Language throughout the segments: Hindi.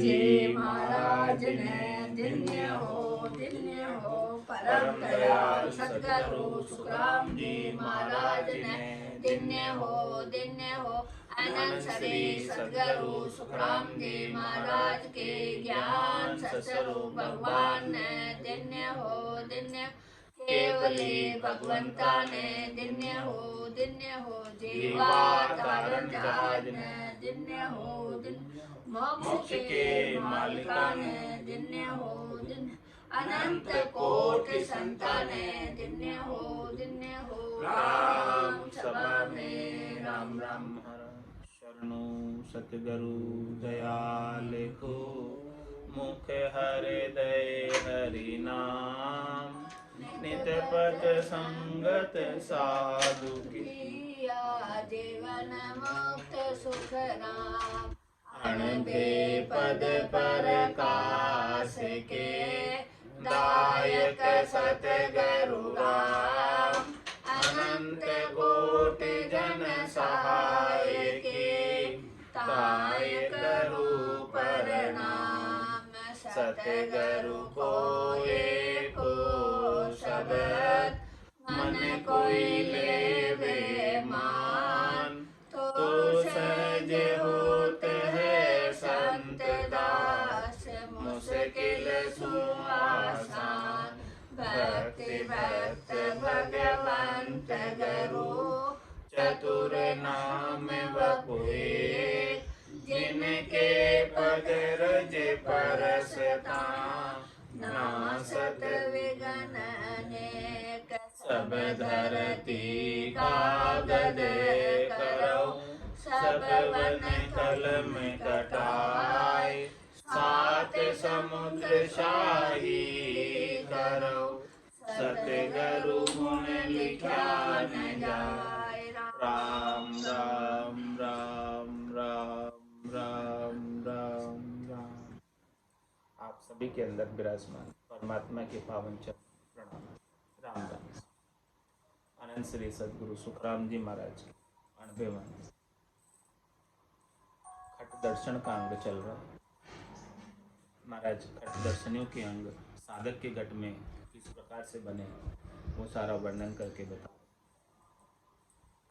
जी महाराज ने धन्य हो परम दयाल सद्गुरु सुखराम जी महाराज ने धन्य हो अनंत श्री सद्गुरु सुखराम जी महाराज के ज्ञान सत्स्वरूप भगवान ने धन्य हो केवले भगवंता ने धन्य हो जीवा तारण जहाज ने धन्य हो मोक्ष के मालिका ने धन्य हो अनंत कोटि संताने धन्य हो राम सभा में राम राम शरणु सतगुरु दयाल को मुख हृदय हरि नाम नित पथ संगत साधु की जीवन मुक्त सुख राम अणभे पद प्रकाश के दायक सतगुरु राम अनंत कोटि जन सहाय के ताय करू प्रणाम सतगुरु को एको शब्द मन कोई लेवे मान तो सहज होत है संत दास मुश्किल सुआसान भक्ति भक्त भगवंत गुरु चतुर नाम बपुए जिनके पद रज परसता नासत विघ्न अनेक सब धरती कागद करो सब वन कलम कटाए सात समुद्र शाही करो सतगुरु गुण लिखा न जाए राम राम राम राम राम राम राम। आप सभी के अंदर विराजमान परमात्मा के पावन चरण प्रणाम राम राम। अनंत श्री सद्गुरु सुखराम जी महाराज के 98वां खट दर्शन का अंग चल रहा है। महाराज खट दर्शनियों के अंग साधक के घट में किस प्रकार से बने वो सारा वर्णन करके बता।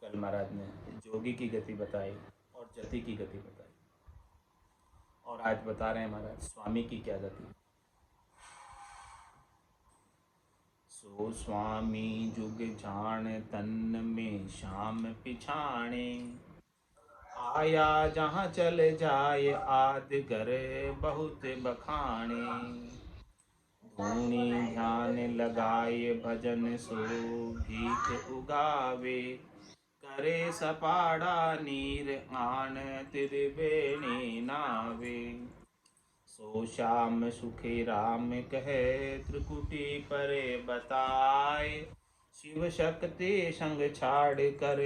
कल महाराज ने जोगी की गति बताई और जति की गति बताई और आज बता रहे हैं महाराज स्वामी की क्या गति। सो स्वामी जुग जान तन में श्याम पिछाणे आया जहाँ चल जाए आदि करे बहुत बखाने धूनी ध्यान लगाए भजन सो भीख उगावे करे सपाड़ा नीर आन तिरबेणी नावे सो श्याम सुखी राम कहे त्रिकुटी परे बताए शिव शक्ति संग छाड़ कर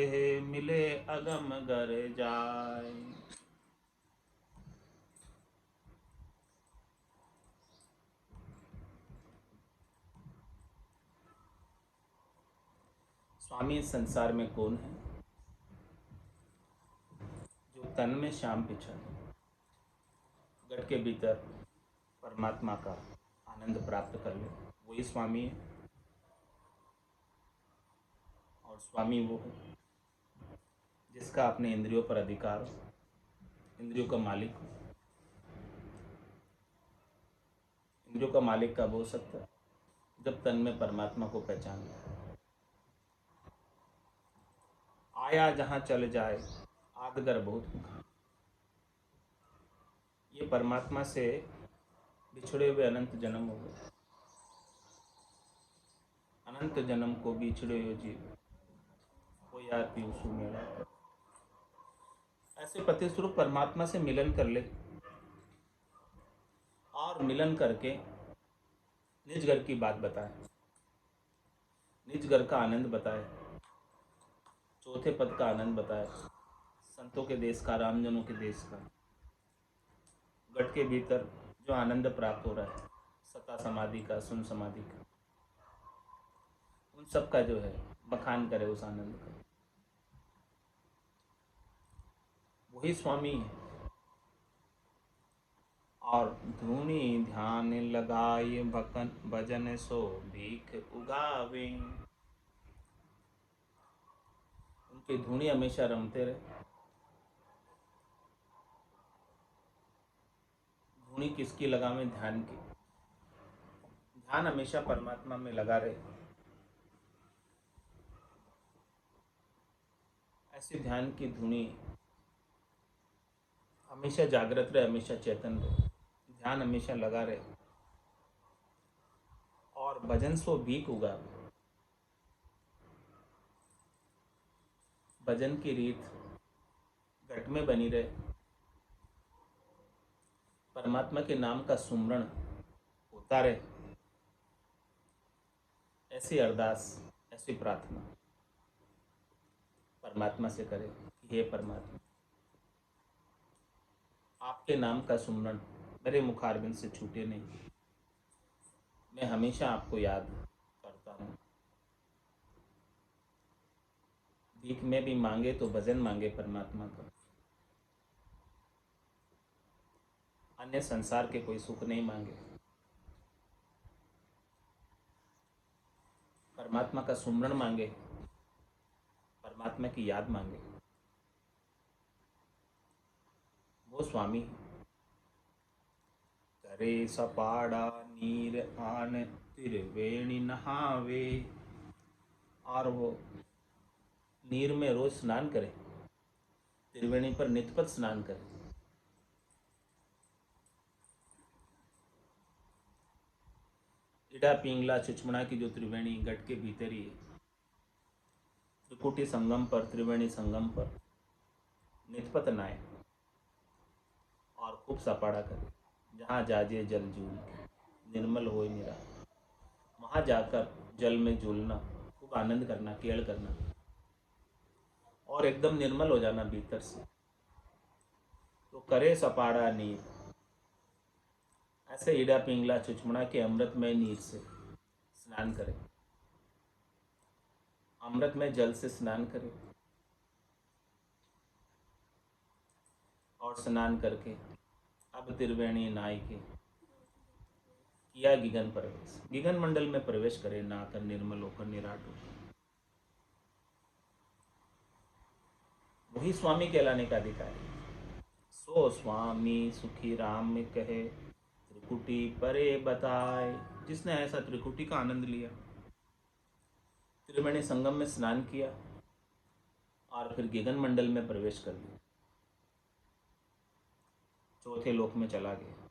मिले अगम घर जाए। स्वामी संसार में कौन है जो तन में श्याम पिछड़ घट के भीतर परमात्मा का आनंद प्राप्त कर ले, वही स्वामी है। और स्वामी वो है जिसका अपने इंद्रियों पर अधिकार हो, इंद्रियों का मालिक हो। इंद्रियों का मालिक कब हो सकता है? जब तन में परमात्मा को पहचान ले। आया जहाँ चल जाए आदगर बहुत मुखा। ये परमात्मा से बिछड़े हुए अनंत जन्म हो गए। अनंत जन्म को बिछड़े हुए जीव वो यार पीयूषु मेरा। ऐसे पति स्वरूप परमात्मा से मिलन कर ले और मिलन करके निज घर की बात बताए, निज घर का आनंद बताए, चौथे पद का आनंद बताए, संतों के देश का, रामजनों के देश का, घट के भीतर जो आनंद प्राप्त हो रहा है, सता समाधि का, सुन समाधि का, उन सब का जो है बखान करे उस आनंद का। वही स्वामी है और धुनी ध्यान लगाए भकन भजन सो भीख उगावे। उनकी धुनी हमेशा रमते रहे। धुनी किसकी लगावे? ध्यान की। ध्यान हमेशा परमात्मा में लगा रहे। ऐसी ध्यान की धुनी हमेशा जागृत रहे, हमेशा चेतन रहे, ध्यान हमेशा लगा रहे। और भजन सो भीख उगावे। भजन की रीत घट में बनी रहे। परमात्मा के नाम का सुमरण होता रहे। ऐसी अरदास, ऐसी प्रार्थना परमात्मा से करें कि हे परमात्मा, आपके नाम का सुमरण मेरे मुखारबिंद से छूटे नहीं। मैं हमेशा आपको याद करता हूँ। भीख में भी मांगे तो भजन मांगे परमात्मा का। अन्य संसार के कोई सुख नहीं मांगे। परमात्मा का सुमरण मांगे, परमात्मा की याद मांगे। वो स्वामी करे सपाड़ा नीर आन त्रिवेणी नहावे। और वो नीर में रोज स्नान करे, त्रिवेणी पर नितपत स्नान करे। इडा पिंगला चुचमड़ा की जो त्रिवेणी गट के भीतर ही है, त्रिकुटी संगम पर, त्रिवेणी संगम पर नितपत नहाए और खूब सपाड़ा करे। जहाँ जाजे जल जूल निर्मल होए निरा। वहाँ जाकर जल में झूलना, खूब आनंद करना, केड़ करना और एकदम निर्मल हो जाना भीतर से। तो करे सपाड़ा नीर, ऐसे ईडा पिंगला चुचमड़ा के अमृतमय नीर से स्नान करें, अमृतमय जल से स्नान करें। और स्नान करके अब त्रिवेणी नाई के किया गिगन प्रवेश, गिगन मंडल में प्रवेश करे, नहाकर निर्मल होकर निराट होकर। वही स्वामी कहलाने का अधिकारी। सो स्वामी सुखी राम कहे त्रिकुटी परे बताए। जिसने ऐसा त्रिकुटी का आनंद लिया, त्रिवेणी संगम में स्नान किया और फिर गिगन मंडल में प्रवेश कर लिया, चौथे लोक में चला गया।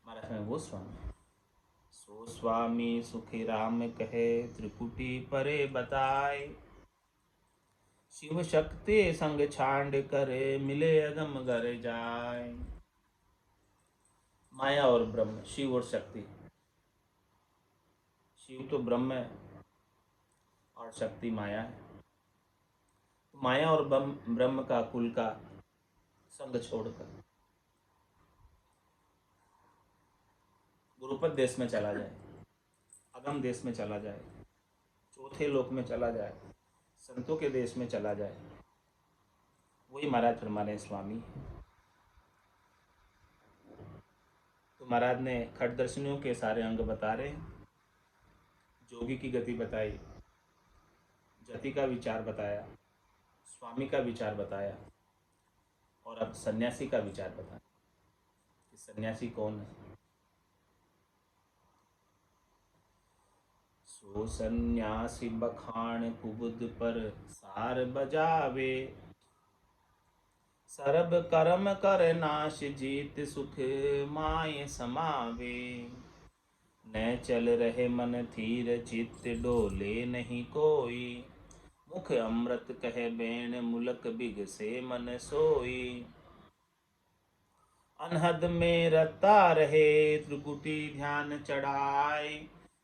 महाराज में वो स्वामी। सो स्वामी सुखी राम कहे त्रिकुटी परे बताए। शिव शक्ति संग छांड करे मिले अगम घर जाए। माया और ब्रह्म, शिव और शक्ति। शिव तो ब्रह्म है और शक्ति माया है। माया और ब्रह्म का कुल का संग छोड़कर गुरुपद देश में चला जाए, अगम देश में चला जाए, चौथे लोक में चला जाए, संतों के देश में चला जाए, वही महाराज फरमाने स्वामी। तो महाराज ने खटदर्शनियों के सारे अंग बता रहे। जोगी की गति बताई, जति का विचार बताया, स्वामी का विचार बताया और अब सन्यासी का विचार बताया कि सन्यासी कौन है। सो सन्यासी बखान कुबुद पर सार बजावे। सरब कर्म कर नाश जीत सुख माय समावे। न चल रहे मन थीर चित्त डोले नहीं कोई। मुख अमृत कहे बेण मुलक बिग से मन सोई। अनहद में रता रहे त्रिकुटी ध्यान चढ़ाए।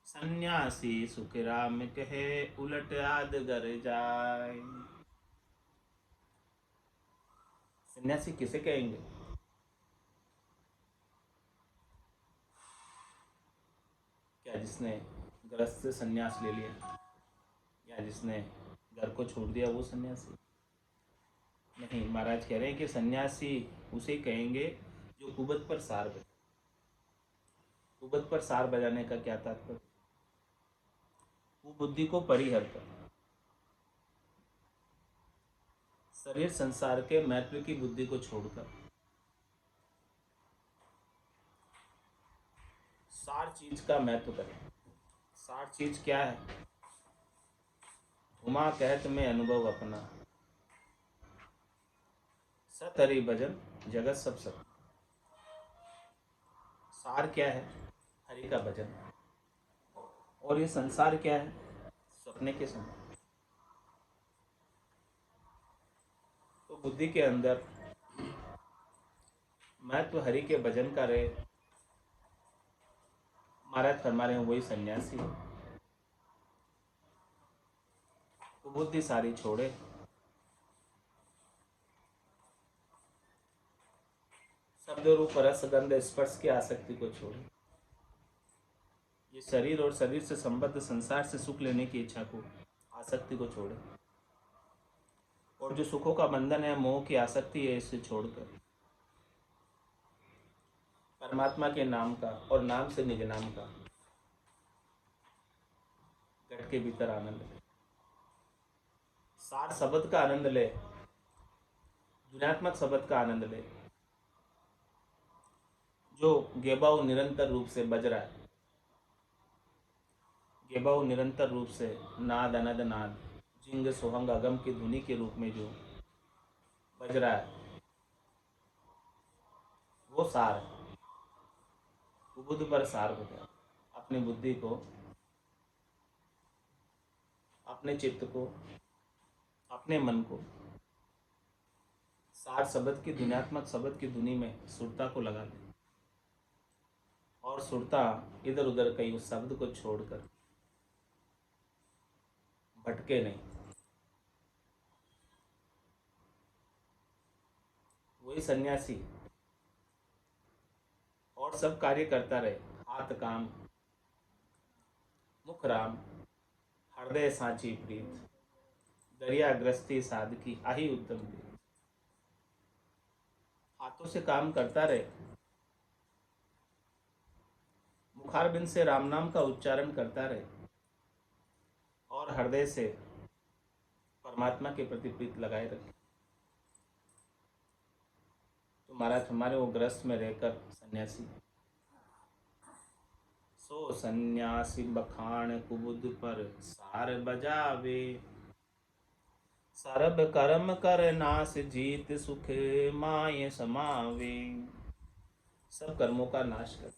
सन्यासी सुख राम कहे उलट आद गर जाए। सन्यासी किसे कहेंगे? क्या जिसने गृहस्थ से सन्यास ले लिया या जिसने घर को छोड़ दिया वो सन्यासी? नहीं, महाराज कह रहे हैं कि सन्यासी उसे कहेंगे जो कुबत पर सार बजे। कुबत पर सार बजाने का क्या तात्पर्य? कुबुद्धि को परिहर कर शरीर संसार के महत्व की बुद्धि को छोड़कर सार चीज का महत्व करें। सार चीज क्या है? उमा कहत में अनुभव अपना, सत हरि भजन जगत सब सब। सार क्या है? हरि का भजन। और ये संसार क्या है? सपने के समान। तो बुद्धि के अंदर महत्व हरि के भजन का रहे। महाराज फरमा रहे हैं वही सन्यासी है। तो बुद्धि सारी छोड़े, शब्द रूप रस गंध स्पर्श की आसक्ति को छोड़े, ये शरीर और शरीर से संबद्ध संसार से सुख लेने की इच्छा को, आसक्ति को छोड़े, और जो सुखों का बंधन है, मोह की आसक्ति है, इसे छोड़कर परमात्मा के नाम का और नाम से निज नाम का घट के भीतर आनंद ले। सार शब्द का आनंद ले, गुणात्मक शब्द का आनंद ले, जो गेबाऊ निरंतर रूप से बज रहा है। गेबाऊ निरंतर रूप से नाद अनद नाद जिंग सोहंग अगम की धुनी के रूप में जो बज रहा है, वो सार है। वो बुद्ध पर सार बजा। अपनी बुद्धि को, अपने चित्त को, अपने मन को सार शब्द की, धुन्यात्मक शब्द की धुनी में सुरता को लगा दे, और सुरता इधर उधर कहीं उस शब्द को छोड़कर भटके नहीं। वही सन्यासी और सब कार्य करता रहे। हाथ काम, मुख राम, हृदय सांची प्रीत, दरिया ग्रस्ती साधकी आही उत्तम दी। हाथों से काम करता रहे, मुखारबिंद से राम नाम का उच्चारण करता रहे, और हृदय से परमात्मा के प्रति प्रीत लगाए रखे। तो महाराज हमारे वो ग्रस्त में रहकर सन्यासी, सो सन्यासी बखान कुबुद पर सार बजावे, सरब कर्म कर नाश जीत सुख माय समावे। सब कर्मों का नाश कर।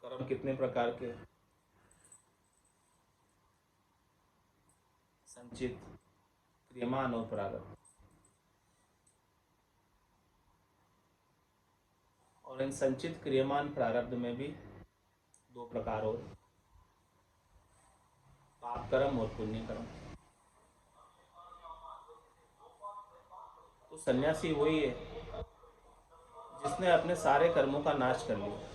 कर्म कितने प्रकार के? संचित, क्रियमान और प्रारब्ध। और इन संचित क्रियमान प्रारब्ध में भी दो प्रकार हो, पाप कर्म और पुण्य कर्म। तो सन्यासी वही है जिसने अपने सारे कर्मों का नाश कर लिया।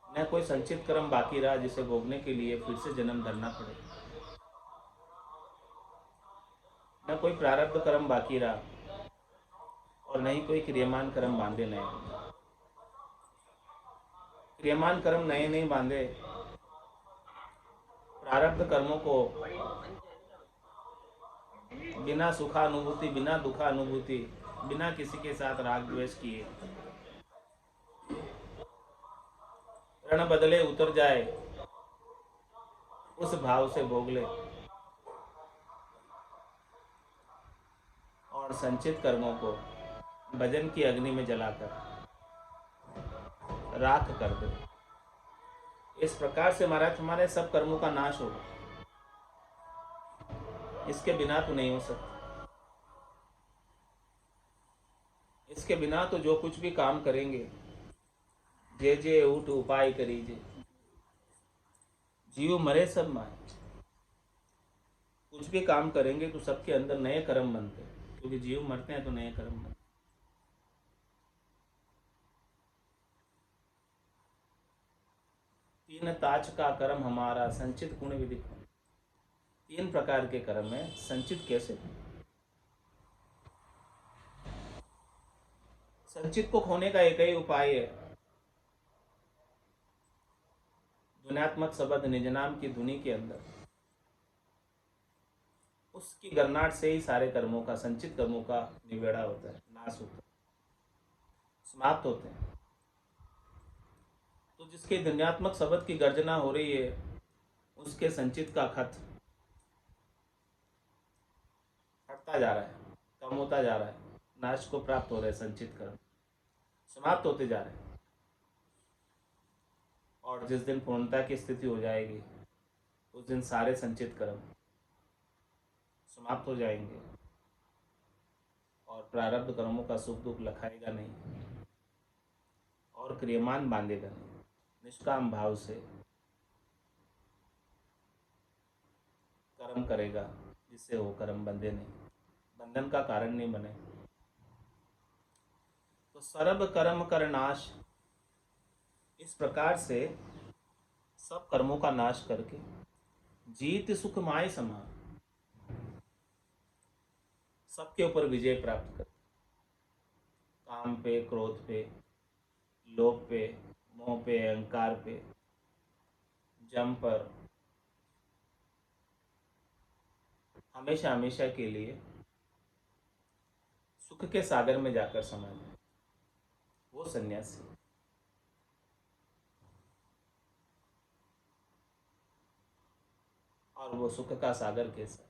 न कोई संचित कर्म बाकी रहा जिसे भोगने के लिए फिर से जन्म धरना पड़े, न कोई प्रारब्ध कर्म बाकी रहा, और न ही कोई क्रियमान कर्म बांधे नए। क्रियमान कर्म नए नहीं बांधे, प्रारब्ध कर्मों को बिना सुखानुभूति, बिना दुखानुभूति, बिना किसी के साथ राग द्वेष किए, रण बदले उतर जाए उस भाव से भोग ले। और संचित कर्मों को भजन की अग्नि में जलाकर राख कर दे। इस प्रकार से महाराज हमारे सब कर्मों का नाश होगा। इसके बिना तो नहीं हो सकता। इसके बिना तो जो कुछ भी काम करेंगे, जे जे उठ उपाय करीजे, जीव मरे सब माए। कुछ भी काम करेंगे तो सबके अंदर नए कर्म बनते हैं, क्योंकि जीव मरते हैं तो नए कर्म बनते हैं। तीन ताच का कर्म हमारा संचित गुण विधि। तीन प्रकार के कर्म है, संचित कैसे? संचित को खोने का एक ही उपाय है, ध्वन्यात्मक शब्द निज नाम की धुनी के अंदर उसकी गरनाट से ही सारे कर्मों का, संचित कर्मों का निबेड़ा होता है, नाश होता है, समाप्त होते हैं। तो जिसके ध्वन्यात्मक शब्द की गर्जना हो रही है, उसके संचित का खत हटता जा रहा है, कम होता जा रहा है, नाश को प्राप्त हो रहे, संचित कर्म समाप्त होते जा रहे हैं। और जिस दिन पूर्णता की स्थिति हो जाएगी, उस दिन सारे संचित कर्म समाप्त हो जाएंगे और प्रारब्ध कर्मों का सुख दुख लखाएगा नहीं और क्रियमान बांधेगा नहीं। निष्काम भाव से कर्म करेगा, जिससे वो कर्म बंधे नहीं, बंधन का कारण नहीं बने। तो सर्व कर्म कर नाश, इस प्रकार से सब कर्मों का नाश करके जीत सुख माय समा, सबके ऊपर विजय प्राप्त कर, काम पे, क्रोध पे, लोभ पे, मोह पे, अहंकार पे, जम पर हमेशा हमेशा के लिए सुख के सागर में जाकर समा जाए, वो सन्यासी। और वो सुख का सागर कैसा?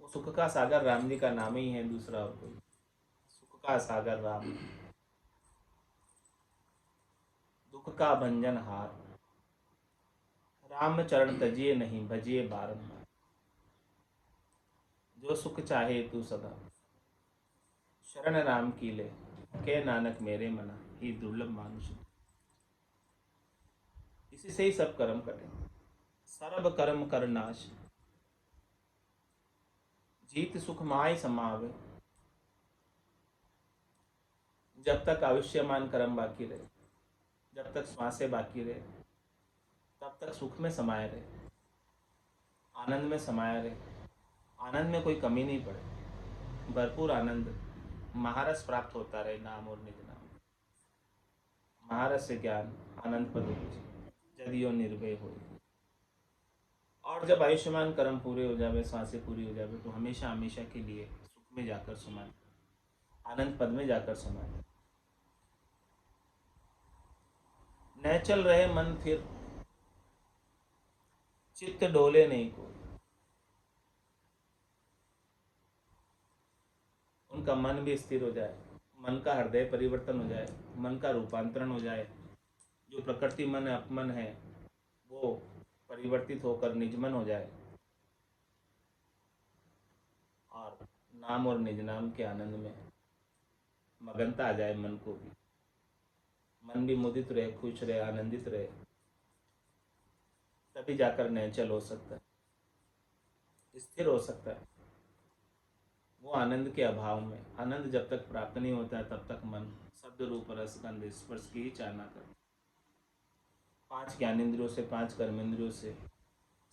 वो सुख का सागर राम जी का नाम ही है, दूसरा और कोई। सुख का सागर राम, दुख का भंजन हार, राम चरण तजिए नहीं भजिए बारंबार। जो सुख चाहे तू सदा, शरण राम की ले, के नानक मेरे मना, ही दुर्लभ मानुष। इसी से ही सब कर्म कटे, सर्व कर्म कर नाश, जीत सुख माय समावे। जब तक आयुष्यमान कर्म बाकी रहे, जब तक श्वासें बाकी रहे, तब तक सुख में समाये रहे, आनंद में समाये रहे, आनंद में कोई कमी नहीं पड़े, भरपूर आनंद, महारस प्राप्त होता रहे, नाम और निज नाम। महारस से ज्ञान आनंद पद उपजे, जदियो निर्भय हो। और जब आयुष्मान कर्म पूरे हो जावे, सांसें पूरी हो जावे, तो हमेशा हमेशा के लिए सुख में जाकर समाये, आनंद पद में जाकर समाये। न चल रहे मन फिर, चित्त डोले नहीं कोई। उनका मन भी स्थिर हो जाए, मन का हृदय परिवर्तन हो जाए, मन का रूपांतरण हो जाए। जो प्रकृति मन अपमन है, वो परिवर्तित होकर निजमन हो जाए और नाम और निज नाम के आनंद में मगनता आ जाए। मन को भी, मन भी मुदित रहे, खुश रहे, आनंदित रहे, तभी जाकर नैचल हो सकता है, स्थिर हो सकता है। वो आनंद के अभाव में, आनंद जब तक प्राप्त नहीं होता है, तब तक मन शब्द रूप रस गंध स्पर्श की ही चाहना करता है। 5 ज्ञानेंद्रियों से, 5 कर्मेंद्रियों से,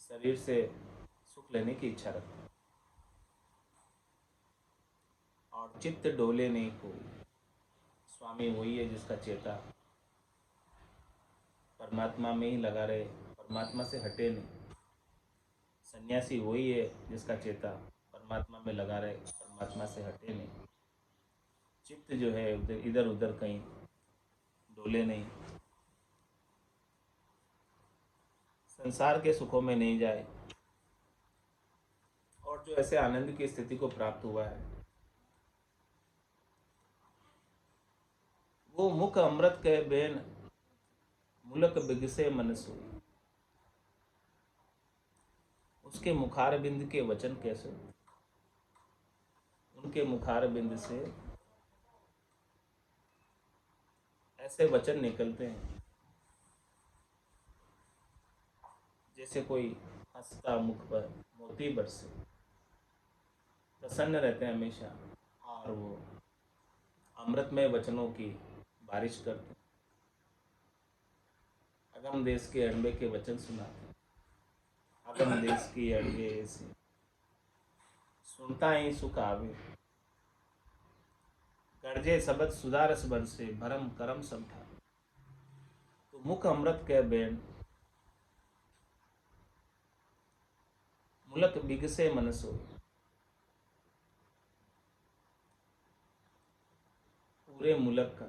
शरीर से सुख लेने की इच्छा रखता है। और चित्त डोले नहीं कोई, स्वामी वही है जिसका चेता परमात्मा में ही लगा रहे, परमात्मा से हटे नहीं। सन्यासी वही है जिसका चेता परमात्मा में लगा रहे, परमात्मा से हटे नहीं। चित्त जो है इधर उधर कहीं डोले नहीं, संसार के सुखों में नहीं जाए। और जो ऐसे आनंद की स्थिति को प्राप्त हुआ है, वो मुख अमृत के बेन, मुलक बिगसे मन सोई। उसके मुखार बिंद के वचन कैसे, उनके मुखार बिंद से ऐसे वचन निकलते हैं जैसे कोई हंसता मुख पर मोती बरसे। प्रसन्न रहते हैं हमेशा, और वो अमृतमय वचनों की बारिश करते हैं। अगम देश के अणबे के वचन सुनाते हैं, अगम देश की अणबे ऐसी, सुनता ही सुख आवे। गर्जे सबद सुधारस बरसे भरम करम सब ठार। तो मुख अमृत के बेन मुलक बिगसे मन सोई। पूरे मुलक का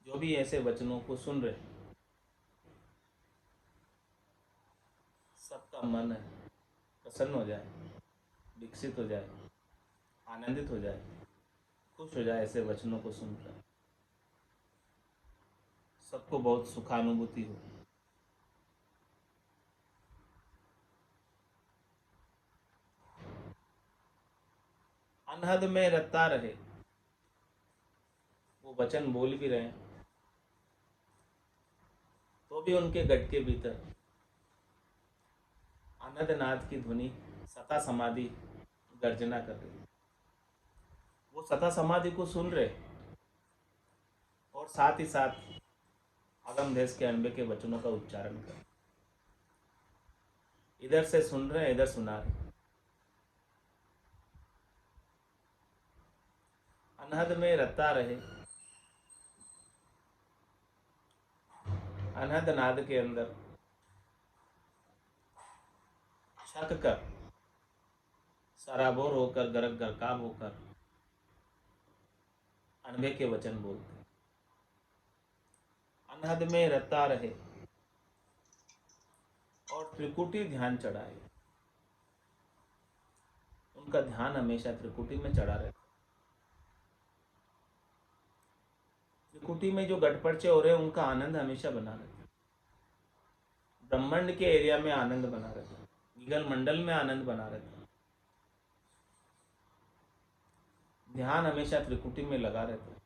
जो भी ऐसे वचनों को सुन रहे, सबका मन है प्रसन्न हो जाए, विकसित हो जाए, आनंदित हो जाए, खुश हो जाए ऐसे वचनों को सुनकर। सबको बहुत सुखानुभूति हो। अनहद में रत्ता रहे, वो वचन बोल भी रहे हैं तो भी उनके गट के भीतर अनहद नाद की ध्वनि सता समाधि गर्जना कर रही। वो सता समाधि को सुन रहे और साथ ही साथ अगम देश के अनबे के वचनों का उच्चारण कर, इधर से सुन रहे हैं, इधर सुना रहे। अनहद में रत्ता रहे, अनहद नाद के अंदर छक कर, सराबोर होकर, गरक गरकाब होकर अनबे के वचन बोलते। अनहद में रत्ता रहे और त्रिकुटी ध्यान चढ़ाए। उनका ध्यान हमेशा त्रिकुटी में चढ़ा रहता। त्रिकुटी में जो गटपर्चे हो रहे हैं उनका आनंद हमेशा बना रहता है। ब्रह्मांड के एरिया में आनंद बना रहता है, गीगल मंडल में आनंद बना रहता है। ध्यान हमेशा त्रिकुटी में लगा रहता है।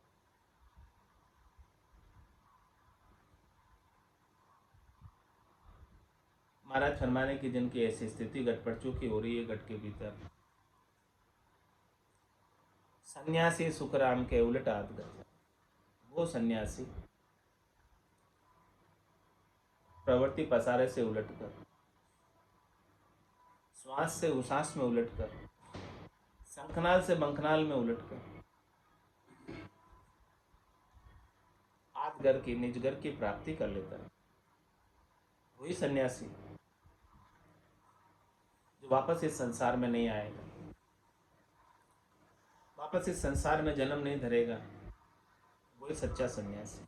महाराज फरमाने की जिनकी ऐसी स्थिति गटपर्चों की हो रही है गट के भीतर, सन्यासी सुखराम के उलट आद गए। वो सन्यासी प्रवृत्ति पसारे से उलटकर, श्वास से उश्वास में उलटकर, शंखनाल से बंखनाल में उलटकर आदगर की निजगर की प्राप्ति कर लेता है। वही सन्यासी जो वापस इस संसार में नहीं आएगा, वापस इस संसार में जन्म नहीं धरेगा, वही सच्चा सन्यासी।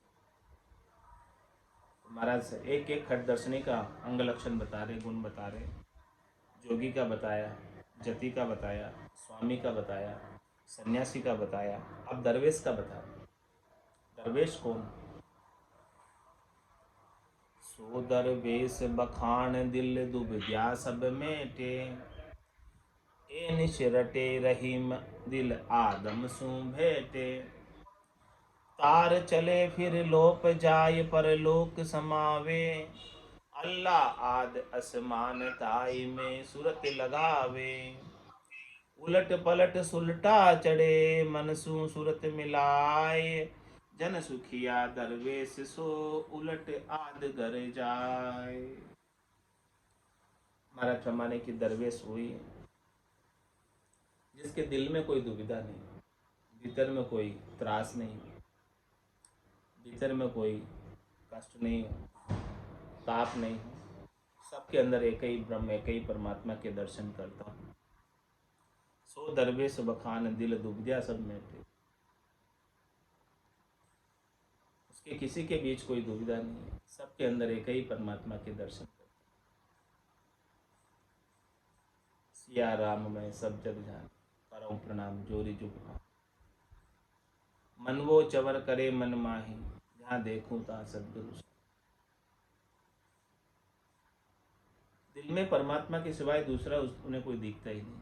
महाराज एक एक खट दर्शनी का अंग लक्षण बता रहे, गुण बता रहे। जोगी का बताया, जति का बताया, स्वामी का बताया, सन्यासी का बताया, अब दरवेश का बता रहे। दरवेश कौन? सो दरवेश बखान दिल दुबिया सब मेटे, ए निशरटे रहीम दिल आदम सु भेटे। तार चले फिर लोप जाय परलोक समावे, अल्लाह आद असमान ताई में सूरत लगावे। उलट पलट सुलटा चढ़े मन सु सूरत मिलाए, जन सुखिया दरवेश सो उलट आद घर जाए। महाराज फरमाने की दरवेश हुई जिसके दिल में कोई दुविधा नहीं, भीतर में कोई त्रास नहीं, भीतर में कोई कष्ट नहीं, ताप नहीं, सबके अंदर एक ही ब्रह्म, एक ही परमात्मा के दर्शन करता हूँ। सो दरवेश बखान दिल दुबिया सब मेटे। उसके किसी के बीच कोई दुविधा नहीं है, सबके अंदर एक ही परमात्मा के दर्शन करता। सिया राम में सब जग जान, करऊं प्रणाम जोरी जुग। मन वो चवर करे मन माही, जहाँ देखूं तहाँ सदगुरु। दिल में परमात्मा के सिवाय दूसरा उन्हें कोई दिखता ही नहीं।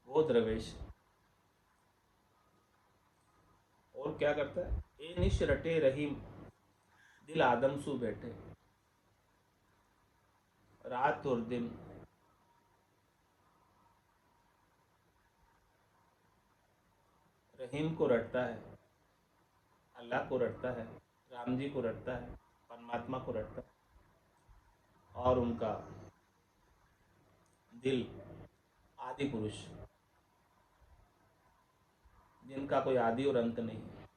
वो दरवेश और क्या करता है? ए निश रटे रहीम दिल आदम सु बैठे। रात और दिन रहीम को रटता है, अल्लाह को रटता है, राम जी को रटता है, परमात्मा को रटता है, और उनका दिल आदि पुरुष जिनका कोई आदि और अंत नहीं है,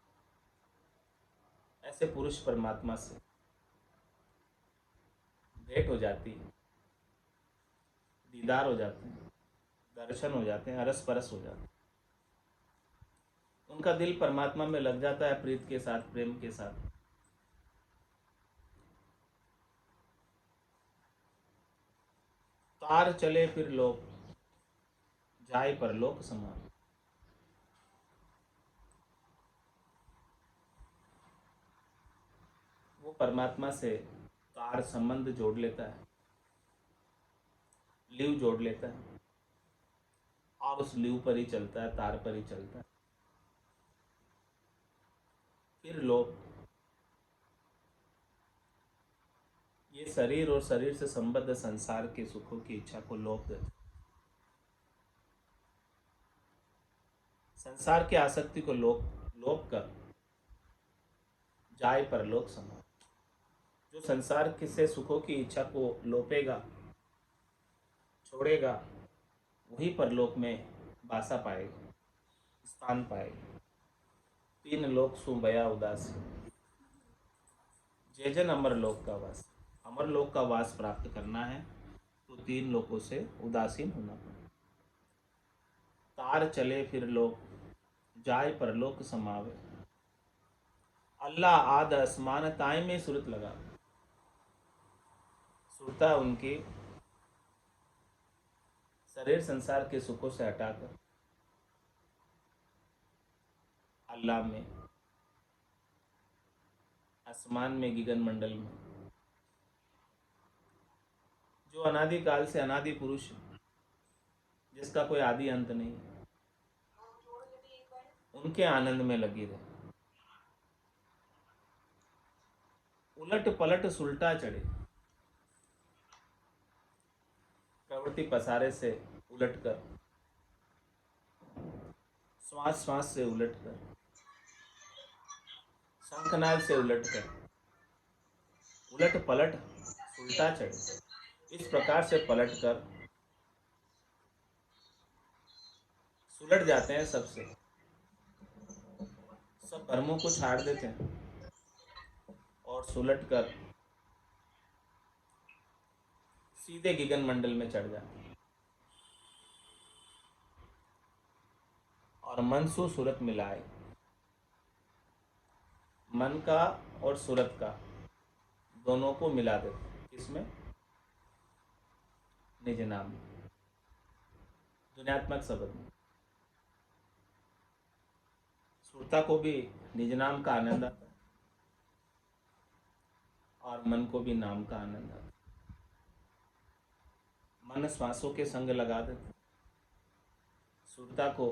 ऐसे पुरुष परमात्मा से भेंट हो जाती है, दीदार हो जाते हैं, दर्शन हो जाते हैं, अरस परस हो जाते हैं। उनका दिल परमात्मा में लग जाता है, प्रीत के साथ, प्रेम के साथ। तार चले फिर लोक, जाए परलोक समान। वो परमात्मा से तार संबंध जोड़ लेता है, लीव जोड़ लेता है, और उस लीव पर ही चलता है, तार पर ही चलता है। फिर लोक, ये शरीर और शरीर से संबद्ध संसार के सुखों की इच्छा को लोप देता है। संसार की आसक्ति को लोप कर जाए परलोक समान। जो संसार के से सुखों की इच्छा को लोपेगा, छोड़ेगा, वही परलोक में वासा पाएगा, स्थान पाएगा। 3 लोक सुबया उदासी, जय जन अमर लोक का वास। अमर लोक का वास प्राप्त करना है तो 3 लोकों से उदासीन होना पड़ेगा। तार चले फिर लोक, जाए परलोक समावे। अल्लाह आद आसमान ताय में सूरत लगा। सुरता उनकी शरीर संसार के सुखों से हटाकर अल्लाह में, आसमान में, गगन मंडल में, जो अनादि काल से अनादि पुरुष, जिसका कोई आदि अंत नहीं, उनके आनंद में लगी रहे। उलट पलट सुलटा चढ़े, प्रवृत्ति पसारे से उलटकर, श्वास श्वास से उलटकर, शंखनाद से उलटकर, उलट पलट सुलटा चढ़े। इस प्रकार से पलटकर सुलट जाते हैं सबसे, सब भ्रमों को छाड़ देते हैं और सुलट कर सीधे गगन मंडल में चढ़ जाते हैं और मन सु सूरत मिलाए। मन का और सूरत का दोनों को मिला देते हैं। किसमें? निज नाम, दुनियात्मक शब्द में। सुरता को भी निज नाम का आनंद आता है और मन को भी नाम का आनंद आता है। मन श्वासों के संग लगा देते, सुरता को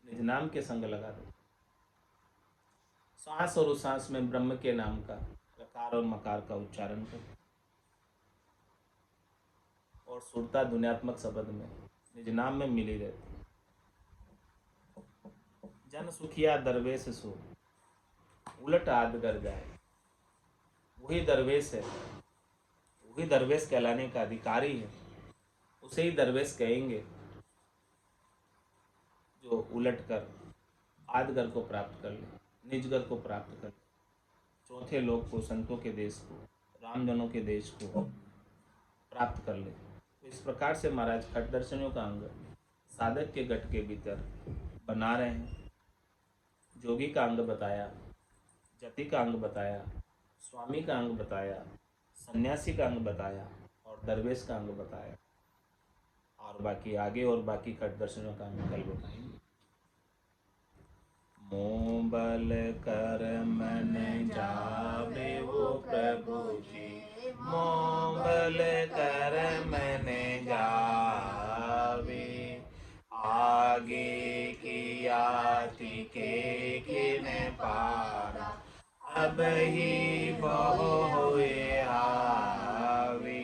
निज नाम के संग लगा देते। सांस और उस सांस में ब्रह्म के नाम का, रकार और मकार का उच्चारण करते और सुरता दुनियात्मक शब्द में, निज नाम में मिली रहती। जन सुखिया दरवेश सो, उलट आद कर जाए। वही दरवेश है, वही दरवेश कहलाने का अधिकारी है, उसे ही दरवेश कहेंगे जो उलट कर आदगर को प्राप्त कर ले, निजगर को प्राप्त कर ले, चौथे लोक को, संतों के देश को, रामजनों के देश को प्राप्त कर ले। तो इस प्रकार से महाराज खट दर्शनों का अंग साधक के गट के भीतर बना रहे हैं। जोगी का अंग बताया, जति का अंग बताया, स्वामी का अंग बताया, सन्यासी का अंग बताया और दरवेश का अंग बताया, और बाकी आगे और बाकी खट दर्शनों का अंग कल बताएंगे। मोह बल कर मन जावे वो प्रभु जी, मोह बल कर मन जावे। आगे की आति के किन पारा, अब ही बहु हुए आवे।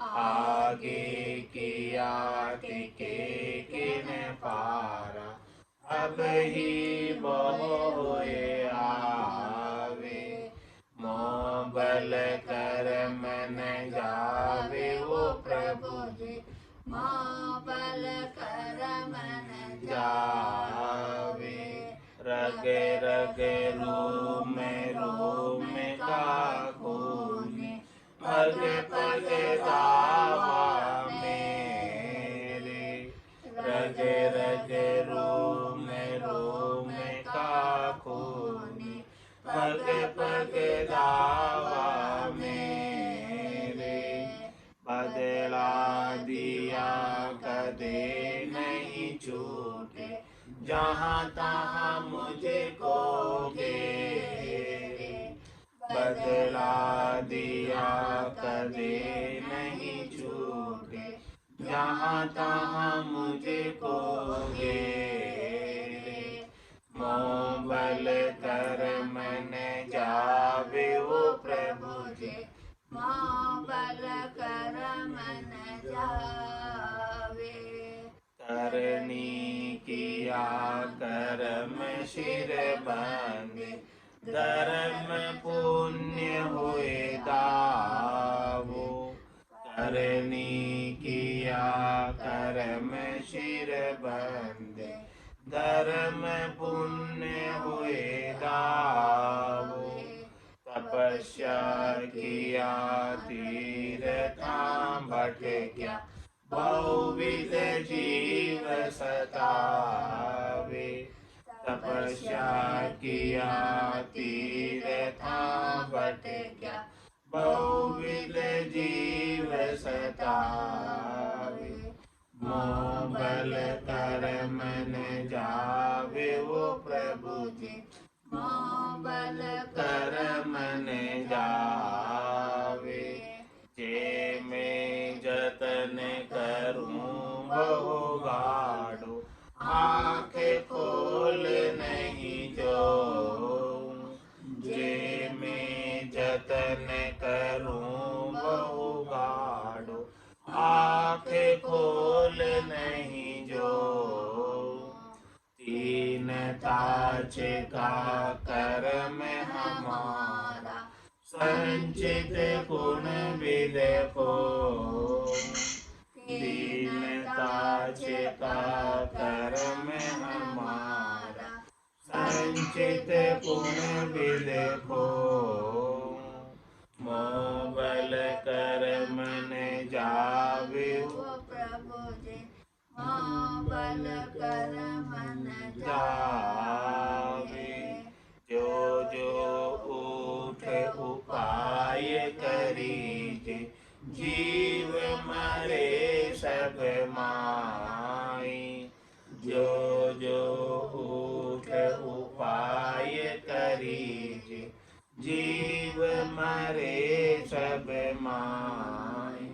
आगे की आति के किन पारा, अब ही बहु हुए आवे। मोह बल कर मन जावे वो प्रभु जी, माँ बल कर मन जावे। रगे रगे रोम का खूने पग पग दावा मेरे रगे रगे रोम का खूने पग पग दावा मेरे बदला दिया कदे नहीं छूटे जहाँ तहाँ मुझको घेरे बदला दिया कदे नहीं छूटे जहाँ तहाँ मुझको घेरे मोह बल कर मन जावे वो प्रभु जी मोह बल कर मन जावे करनी किया कर्म शिर बंदे धर्म पुण्य हुए दावो करनी किया कर्म शिर बंदे धर्म पुण्य हुए दावो तपस्या किया तीर्था भटक्या बहुविध जीव सतावे तपस्या किया तीर्था भटक्या बहुविध जीव सतावे मोह बल कर मन जावे वो प्रभु जी मोह बल कर मन जावे जे मैं जतन करूं बहु गाढ़ो आँखें खोल नहीं जो जे मैं जतन करूं बहु गाढ़ो आँखें खोल नहीं जो तीन ताज का कर्म हमारा संचित गुण विद को तीन ताज का कर्म हमारा संचित गुण विद को मोह बल कर मन जावे वो प्रभु जी मोह बल कर मन जावे जो जो उठ उपाय करीजे जीव मरे सब माई जो जो उठ उपाय करीजे जीव मरे सब माई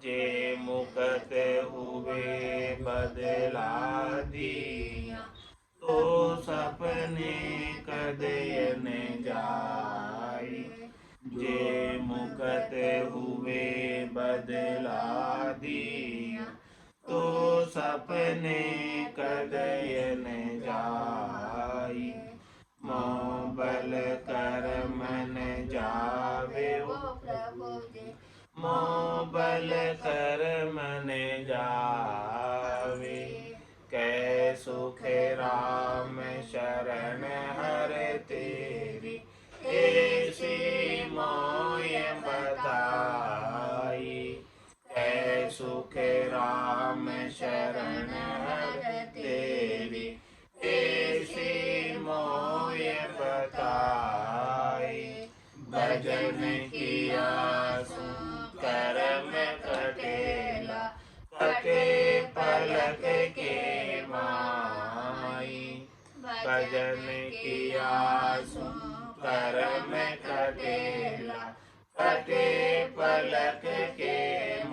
जे मुकत हुए बदला दिया तो सपने कदयन जाए जे मुकत हुए बदला दिया तो सपने कदयन जाए मोह बल कर मन जावे वो प्रभु जी मोह बल कर मन जावे कै सुख राम शरण हर तेरी ऐसी मोय बताई कै सुख राम शरण हर तेरी ऐसी मोय बताई भजन किया कर्म कटेला कटे पलक के माई भजन किया कर्म कटेला कटे पलक के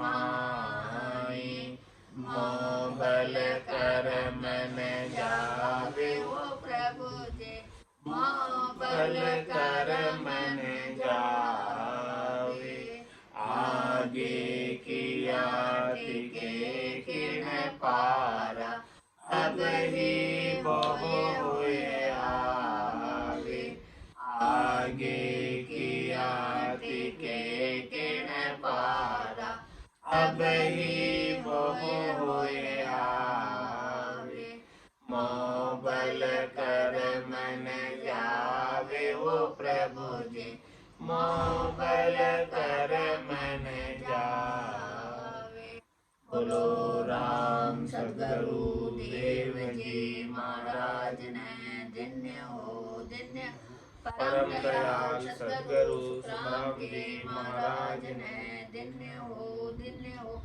माई मोह बल कर मन जावे वो प्रभु जी मोह बल कर मन जावे आगे किया तिके किन पारा अब ही बहु हुए आगे आगे किया तिके किन पारा अब ही बहु हुए आगे मोह बल कर मन मोह बल कर मन जावे। बोलो राम सद्गुरु देव जी महाराज ने धन्य हो धन्य। परम दयाल सद्गुरु सुखराम जी महाराज ने धन्य हो धन्य हो।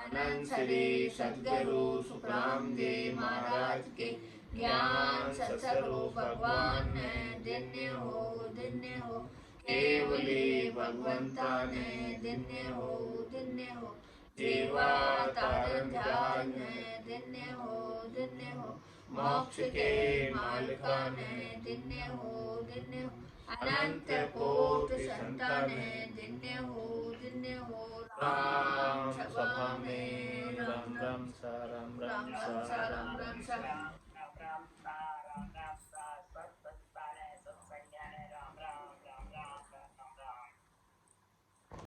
अनंत श्री सद्गुरु सुखराम जी महाराज के ज्ञान सत्स्वरूप भगवान ने धन्य हो धन्य हो। केवली भगवंता ने धन्य हो धन्य हो। जीवा तारण ध्यान ने धन्य हो धन्य हो। मोक्ष के मालिका ने धन्य हो धन्य हो। अनंत कोटि संतान ने धन्य हो धन्य हो। राम सभा में राम राम सा राम राम सा राम राम सा